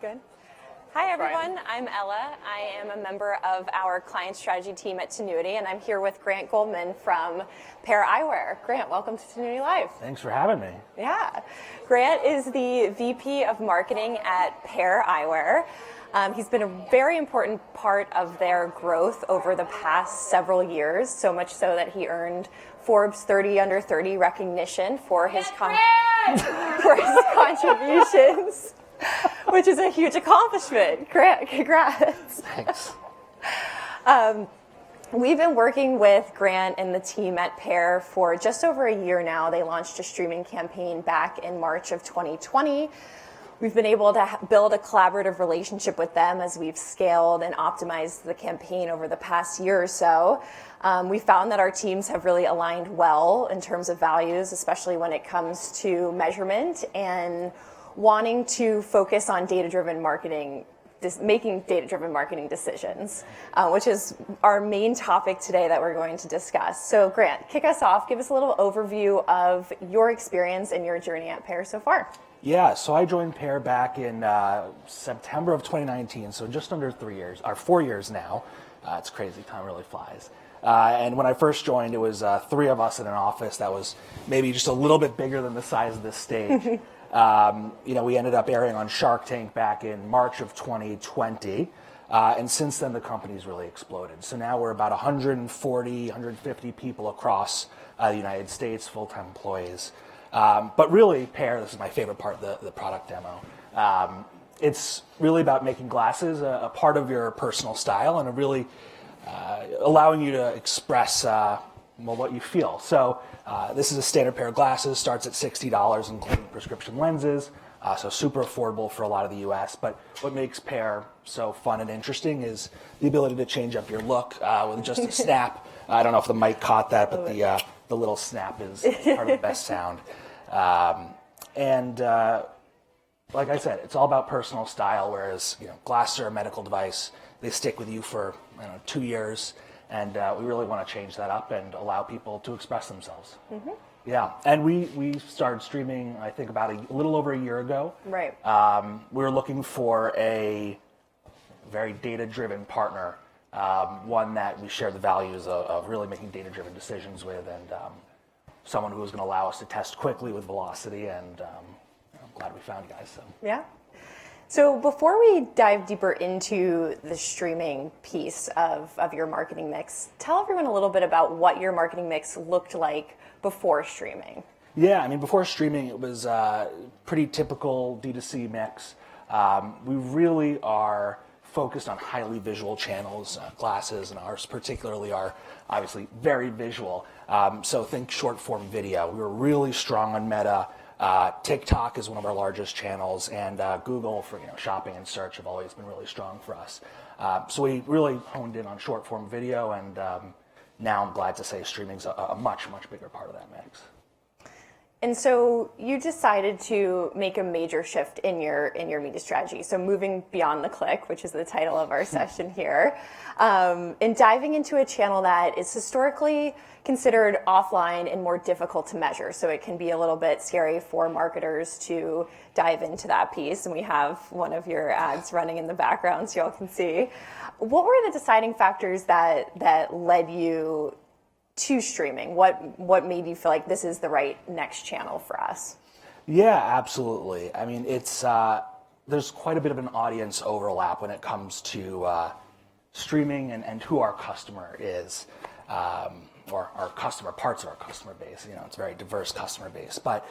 Good. Hi, everyone. I'm Ella. I am a member of our client strategy team at Tinuiti, and I'm here with Grant Goldman from Pair Eyewear. Grant, welcome to Tinuiti Live. Thanks for having me. Yeah. Grant is the VP of Marketing at Pair Eyewear. He's been a very important part of their growth over the past several years, so much so that he earned Forbes 30 Under 30 recognition for his contributions. Which is a huge accomplishment. Grant, congrats. Thanks. We've been working with Grant and the team at Pair for just over a year now. They launched a streaming campaign back in March of 2020. We've been able to build a collaborative relationship with them as we've scaled and optimized the campaign over the past year or so. We found that our teams have really aligned well in terms of values, especially when it comes to measurement and wanting to focus on data-driven marketing, making data-driven marketing decisions, which is our main topic today that we're going to discuss. So Grant, kick us off. Give us a little overview of your experience and your journey at Pair so far. Yeah, so I joined Pair back in September of 2019, so just under 3 years, or 4 years now. It's crazy, time really flies. And when I first joined, it was 3 of us in an office that was maybe just a little bit bigger than the size of this stage. We ended up airing on Shark Tank back in March of 2020, and since then the company's really exploded. So now we're about 140, 150 people across the United States, full-time employees. But really, Pair, this is my favorite part, the product demo. It's really about making glasses a part of your personal style and really allowing you to express what you feel. So this is a standard pair of glasses, starts at $60, including prescription lenses, so super affordable for a lot of the US. But what makes Pair so fun and interesting is the ability to change up your look with just a snap. I don't know if the mic caught that, but the little snap is part of the best sound. Like I said, it's all about personal style, whereas glasses are a medical device. They stick with you for 2 years. And we really want to change that up and allow people to express themselves. Mm-hmm. Yeah, and we started streaming, I think, about a little over a year ago. Right. We were looking for a very data-driven partner, one that we share the values of really making data-driven decisions with, and someone who was going to allow us to test quickly with velocity. And I'm glad we found you guys. So. Yeah. So before we dive deeper into the streaming piece of your marketing mix, tell everyone a little bit about what your marketing mix looked like before streaming. Yeah, before streaming, it was a pretty typical D2C mix. We really are focused on highly visual channels. Glasses and ours particularly are obviously very visual. So think short form video. We were really strong on Meta. TikTok is one of our largest channels, and Google for shopping and search have always been really strong for us. So we really honed in on short form video, and now I'm glad to say streaming's a much bigger part of that mix. And so you decided to make a major shift in your media strategy. So moving beyond the click, which is the title of our session here, and diving into a channel that is historically considered offline and more difficult to measure. So it can be a little bit scary for marketers to dive into that piece. And we have one of your ads running in the background so y'all can see. What were the deciding factors that led you to streaming? What made you feel like this is the right next channel for us? Yeah, absolutely. It's there's quite a bit of an audience overlap when it comes to streaming and who our customer is, or our customer, parts of our customer base. It's a very diverse customer base, but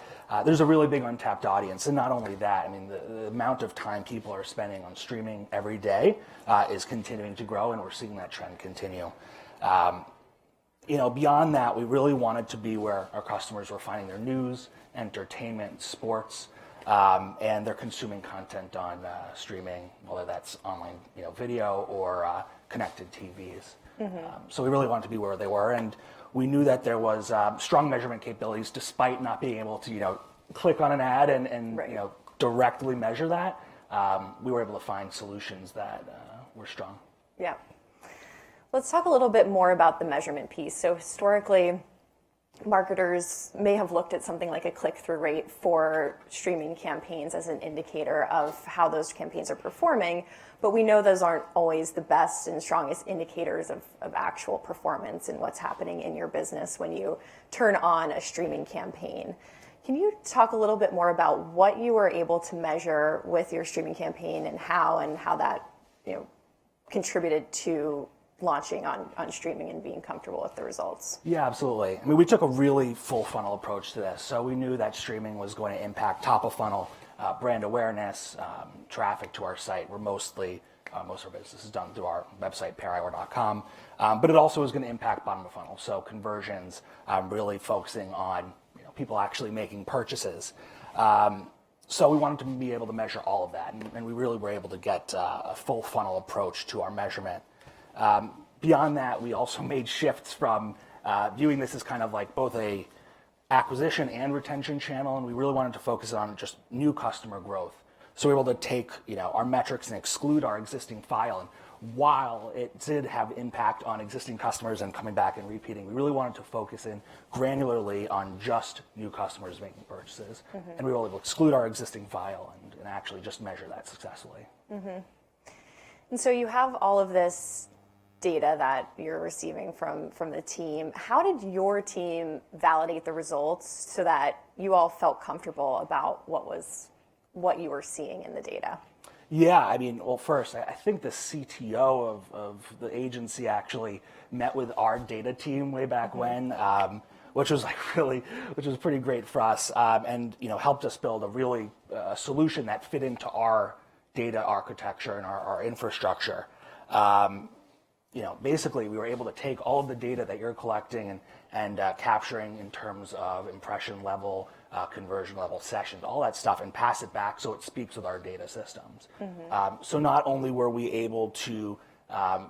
there's a really big untapped audience. And not only that, the amount of time people are spending on streaming every day is continuing to grow, and we're seeing that trend continue. Beyond that, we really wanted to be where our customers were finding their news, entertainment, sports, and they're consuming content on streaming, whether that's online, video or connected TVs. Mm-hmm. So we really wanted to be where they were, and we knew that there was strong measurement capabilities, despite not being able to, click on an ad and right. Directly measure that. We were able to find solutions that were strong. Yeah. Let's talk a little bit more about the measurement piece. So historically, marketers may have looked at something like a click-through rate for streaming campaigns as an indicator of how those campaigns are performing, but we know those aren't always the best and strongest indicators of actual performance and what's happening in your business when you turn on a streaming campaign. Can you talk a little bit more about what you were able to measure with your streaming campaign and how that contributed to launching on streaming and being comfortable with the results? Yeah, absolutely. I mean, we took a really full funnel approach to this. So we knew that streaming was going to impact top of funnel, brand awareness, traffic to our site. We're most of our business is done through our website, paireyewear.com. But it also is going to impact bottom of funnel. So conversions, really focusing on people actually making purchases. So we wanted to be able to measure all of that. And we really were able to get a full funnel approach to our measurement. Beyond that, we also made shifts from viewing this as kind of like both a acquisition and retention channel, and we really wanted to focus on just new customer growth. So we were able to take our metrics and exclude our existing file. And while it did have impact on existing customers and coming back and repeating, we really wanted to focus in granularly on just new customers making purchases. Mm-hmm. And we were able to exclude our existing file and actually just measure that successfully. Mm-hmm. And so you have all of this data that you're receiving from the team. How did your team validate the results so that you all felt comfortable about what you were seeing in the data? Yeah, I mean, well, first, I think the CTO of the agency actually met with our data team way back when, which was pretty great for us, and helped us build a really solution that fit into our data architecture and our infrastructure. Basically, we were able to take all of the data that you're collecting and capturing in terms of impression level, conversion level, sessions, all that stuff, and pass it back so it speaks with our data systems. Mm-hmm. So not only were we able to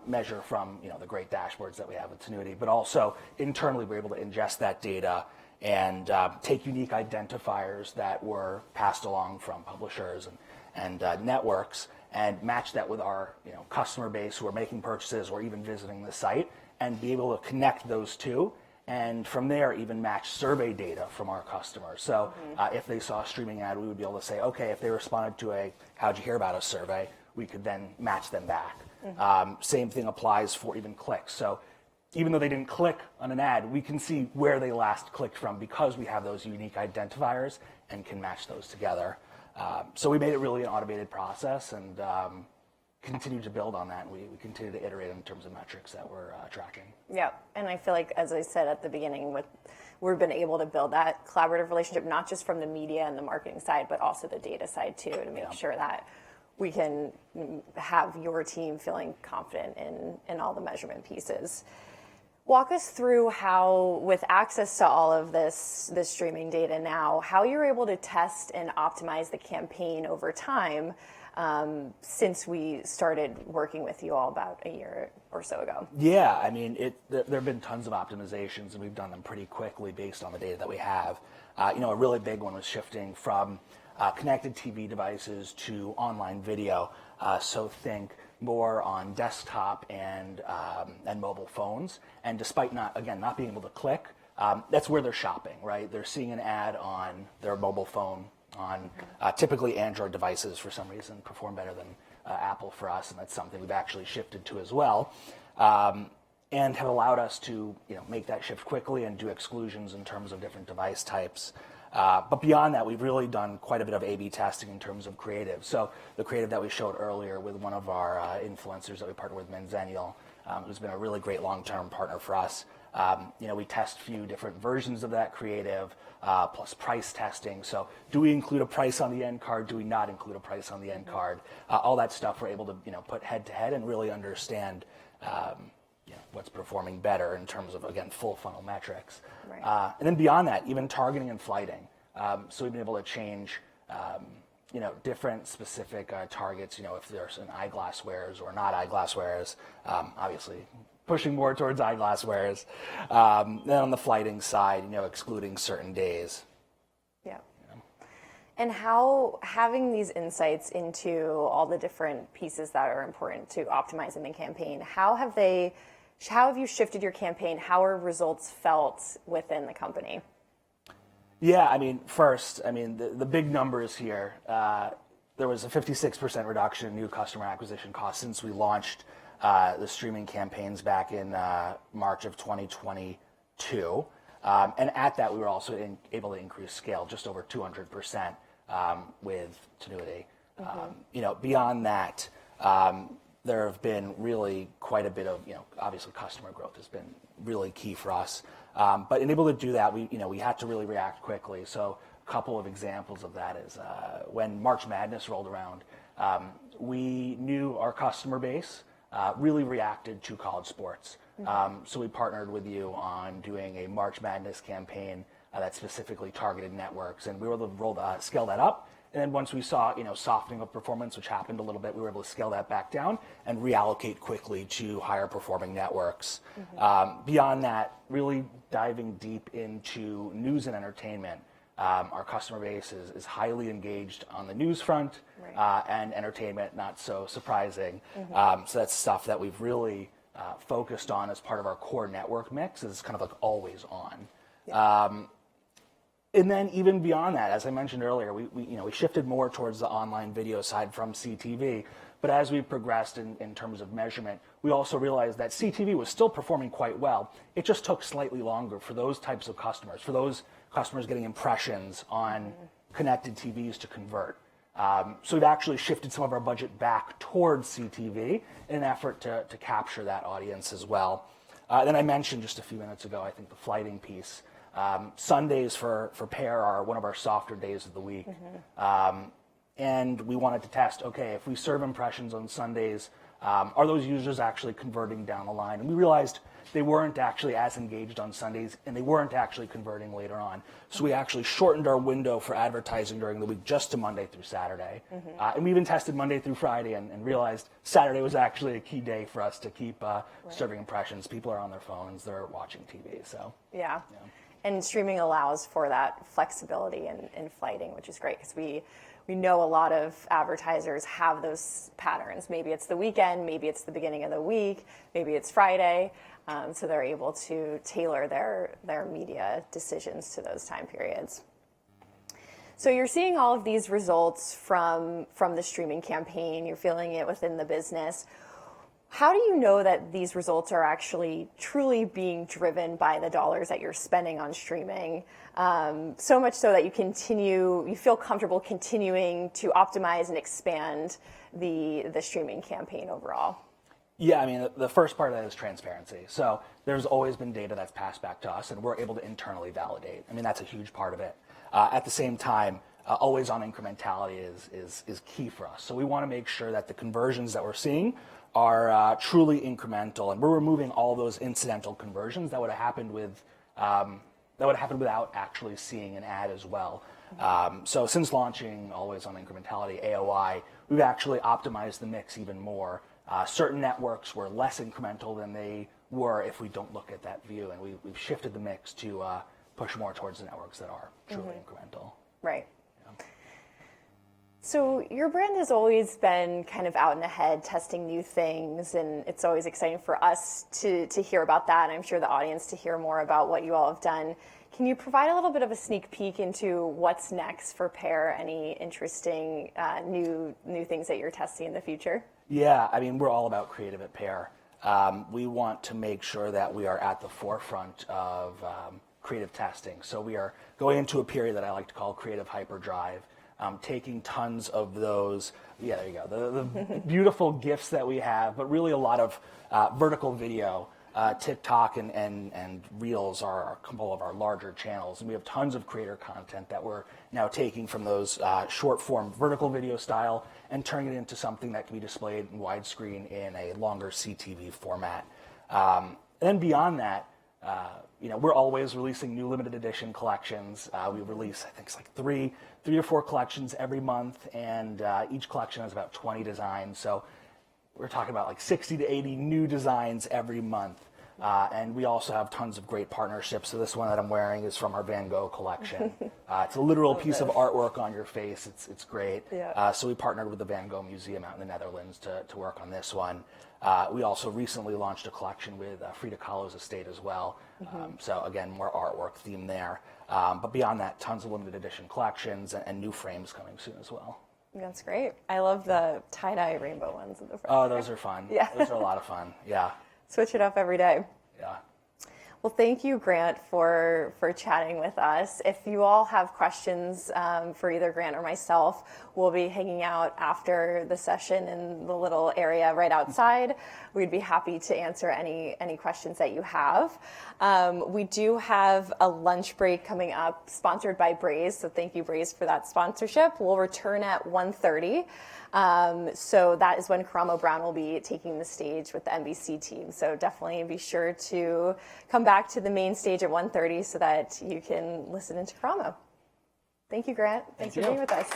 measure from the great dashboards that we have with Tinuiti, but also internally we were able to ingest that data and take unique identifiers that were passed along from publishers and networks, and match that with our customer base who are making purchases or even visiting the site, and be able to connect those two, and from there even match survey data from our customers. So if they saw a streaming ad, we would be able to say, okay, if they responded to a "how'd you hear about us" survey, we could then match them back. Mm-hmm. Same thing applies for even clicks. So even though they didn't click on an ad, we can see where they last clicked from because we have those unique identifiers and can match those together. So we made it really an automated process and continue to build on that. And we continue to iterate in terms of metrics that we're tracking. Yeah, and I feel like, as I said at the beginning, we've been able to build that collaborative relationship, not just from the media and the marketing side, but also the data side too, to make sure that we can have your team feeling confident in all the measurement pieces. Walk us through how, with access to all of this streaming data now, how you're able to test and optimize the campaign over time since we started working with you all about a year or so ago. Yeah, I mean, there have been tons of optimizations, and we've done them pretty quickly based on the data that we have. A really big one was shifting from connected TV devices to online video. So think more on desktop and mobile phones. And despite not being able to click, that's where they're shopping, right? They're seeing an ad on their mobile phone on typically Android devices for some reason perform better than Apple for us, and that's something we've actually shifted to as well. And have allowed us to make that shift quickly and do exclusions in terms of different device types. But beyond that, we've really done quite a bit of A/B testing in terms of creative. So the creative that we showed earlier with one of our influencers that we partnered with, Menzennial, who's been a really great long-term partner for us. We test a few different versions of that creative, plus price testing. So do we include a price on the end card? Do we not include a price on the end card? All that stuff we're able to put head to head and really understand what's performing better in terms of, again, full funnel metrics. Right. And then beyond that, even targeting and flighting. So we've been able to change, different specific targets, if there's an eyeglass wearers or not eyeglass wearers, obviously pushing more towards eyeglass wearers. Then on the flighting side, excluding certain days. Yeah. And how having these insights into all the different pieces that are important to optimizing the campaign, how have they How have you shifted your campaign? How are results felt within the company? Yeah, I mean, first, the big numbers here. There was a 56% reduction in new customer acquisition costs since we launched the streaming campaigns back in March of 2022. And at that, we were also able to increase scale just over 200% with Tinuiti. Beyond that, there have been really quite a bit of, obviously customer growth has been really key for us. But in able to do that, we had to really react quickly. So a couple of examples of that is when March Madness rolled around, we knew our customer base really reacted to college sports. So we partnered with you on doing a March Madness campaign that specifically targeted networks, and we were able to scale that up. And then once we saw, softening of performance, which happened a little bit, we were able to scale that back down and reallocate quickly to higher performing networks. Beyond that, really diving deep into news and entertainment. Our customer base is highly engaged on the news front, and entertainment, not so surprising. So that's stuff that we've really focused on as part of our core network mix, is kind of like always on. And then even beyond that, as I mentioned earlier, we shifted more towards the online video side from CTV. But as we progressed in terms of measurement, we also realized that CTV was still performing quite well. It just took slightly longer for those types of customers, for those customers getting impressions on connected TVs to convert. So we've actually shifted some of our budget back towards CTV in an effort to capture that audience as well. Then I mentioned just a few minutes ago, I think the flighting piece. Sundays for Pair are one of our softer days of the week. And we wanted to test, okay, if we serve impressions on Sundays, are those users actually converting down the line? And we realized they weren't actually as engaged on Sundays, and they weren't actually converting later on. So we actually shortened our window for advertising during the week just to Monday through Saturday. And we even tested Monday through Friday and realized Saturday was actually a key day for us to keep serving impressions. People are on their phones, they're watching TV, so. Yeah. And streaming allows for that flexibility in flighting, which is great, because we know a lot of advertisers have those patterns. Maybe it's the weekend, maybe it's the beginning of the week, maybe it's Friday. So they're able to tailor their media decisions to those time periods. So you're seeing all of these results from the streaming campaign. You're feeling it within the business. How do you know that these results are actually truly being driven by the dollars that you're spending on streaming? So much so that you feel comfortable continuing to optimize and expand the streaming campaign overall? Yeah, I mean, the first part of that is transparency. So there's always been data that's passed back to us, and we're able to internally validate. I mean, that's a huge part of it. At the same time, always on incrementality is key for us. So we want to make sure that the conversions that we're seeing are truly incremental, and we're removing all those incidental conversions that would have happened without actually seeing an ad as well. So since launching Always On Incrementality, AOI, we've actually optimized the mix even more. Certain networks were less incremental than they were if we don't look at that view, and we've shifted the mix to push more towards the networks that are truly incremental. Right. So your brand has always been kind of out and ahead, testing new things, and it's always exciting for us to hear about that, and I'm sure the audience to hear more about what you all have done. Can you provide a little bit of a sneak peek into what's next for Pair? Any interesting new things that you're testing in the future? Yeah, I mean, we're all about creative at Pair. We want to make sure that we are at the forefront of creative testing. So we are going into a period that I like to call creative hyperdrive. Taking tons of those, there you go, the beautiful GIFs that we have, but really a lot of vertical video. TikTok and Reels are a couple of our larger channels, and we have tons of creator content that we're now taking from those short form vertical video style and turning it into something that can be displayed in widescreen in a longer CTV format. And then beyond that, we're always releasing new limited edition collections. We release, I think it's like three or four collections every month, and each collection has about 20 designs. So we're talking about like 60 to 80 new designs every month. And we also have tons of great partnerships. So this one that I'm wearing is from our Van Gogh collection. It's a literal piece of artwork on your face. It's great. Yeah. So we partnered with the Van Gogh Museum out in the Netherlands to work on this one. We also recently launched a collection with Frida Kahlo's estate as well. So again, more artwork theme there. But beyond that, tons of limited edition collections and new frames coming soon as well. That's great. I love the tie-dye rainbow ones in the front. Oh, those are fun. Yeah. Those are a lot of fun. Yeah. Switch it up every day. Yeah. Well, thank you, Grant, for chatting with us. If you all have questions for either Grant or myself, we'll be hanging out after the session in the little area right outside. We'd be happy to answer any questions that you have. We do have a lunch break coming up, sponsored by Braze. So thank you, Braze, for that sponsorship. We'll return at 1:30. So that is when Karamo Brown will be taking the stage with the NBC team. So definitely be sure to come back to the main stage at 1:30 so that you can listen into Karamo. Thank you, Grant. Thanks for being with us.